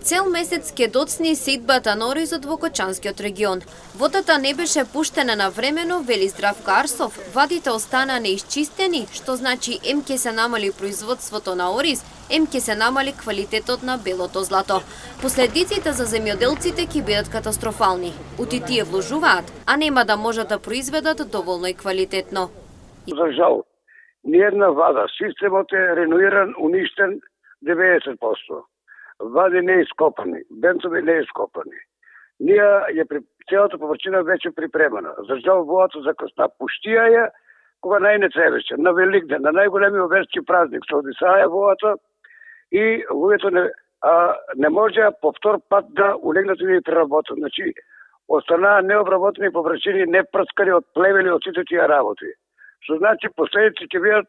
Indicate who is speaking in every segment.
Speaker 1: Цел месец ке доцни сеитбата на оризот во Кочанскиот регион. Водата не беше пуштена навремено, вели Здравко Арсов, вадите останаа неисчистени, што значи ем ке се намали производството на ориз, ем ке се намали квалитетот на белото злато. Последиците за земјоделците ќе бидат катастрофални. Ути тие вложуваат, а нема да можат да произведат доволно и квалитетно.
Speaker 2: За жал, ниедна вада, системот е ренуиран, уништен 90%. Вади не ископани, бенцови не ископани. Целата површина веќе припремана. За жал водата закъсна. Пуштија ја кога најне требеше, на Великден, на најголемиот верски празник, се одисаја водата и луѓето не можеа по втор пат да улегнат и да преработат. Значи, останаа необработени површини, не прскани од плевели од сите тие работи. Што значи последици ќе бидат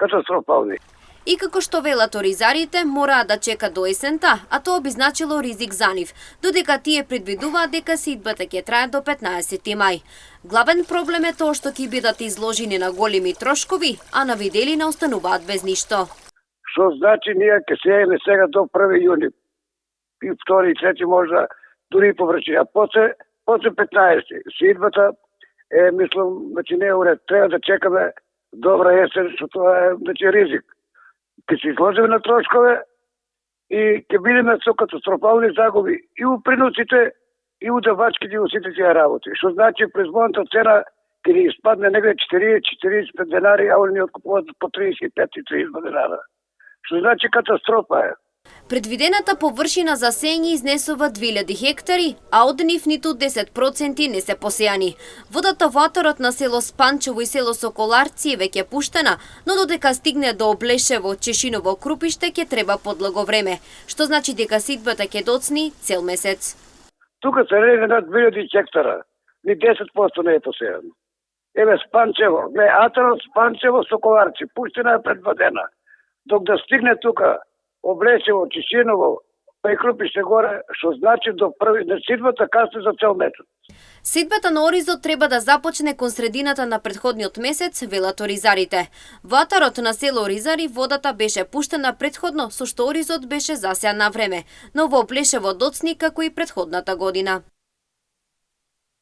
Speaker 2: катастрофални.
Speaker 1: И како што велат оризарите, мораат да чекат до есента, а тоа би значило ризик за нив, додека тие предвидуваат дека сеитбата ќе трае до 15 мај. Главен проблем е тоа што ќе бидат изложени на големи трошкови, а на виделина остануваат без ништо.
Speaker 2: Што значи ние ќе сееме сега до 1 јуни, и 2 и 3 можда дури и површини, а после 15. Сеитбата е, мислам, значи не е уред. Треба да чекаме добра есен, што тоа е, значи, ризик. Ќе се изложиме на трошкове и ќе бидеме со катастрофални загуби и у приносите, и у давачките, и у сите тие работи. Што значи производната цена ќе ни испадне негде 40-45 денари, а они откупуваат по 35-30 денара. Што значи катастрофа е.
Speaker 1: Предвидената површина за сење изнесува 2000 хектари, а од нив ниту 10% не се посејани. Водата во атарот на село Спанчево и село Соколарци е веќе пуштена, но додека стигне до Облешево, Чешиново, Крупиште ќе треба подлого време, што значи дека сеитбата ќе доцни цел месец.
Speaker 2: Тука се реди над 2000 хектара, ни 10% не е посејано. Еве Спанчево, атарот Спанчево, Соколарци, пуштена е предвадена. Док да стигне тука Облешево, Чешиново, па и Крупиште горе, што значи до сеитбата касни за цел месец.
Speaker 1: Сеитбата на оризот треба да започне кон средината на претходниот месец, велат оризарите. Во атарот на село Оризари водата беше пуштена претходно, со што оризот беше засеан на време, но во Облешево доцни како и претходната година.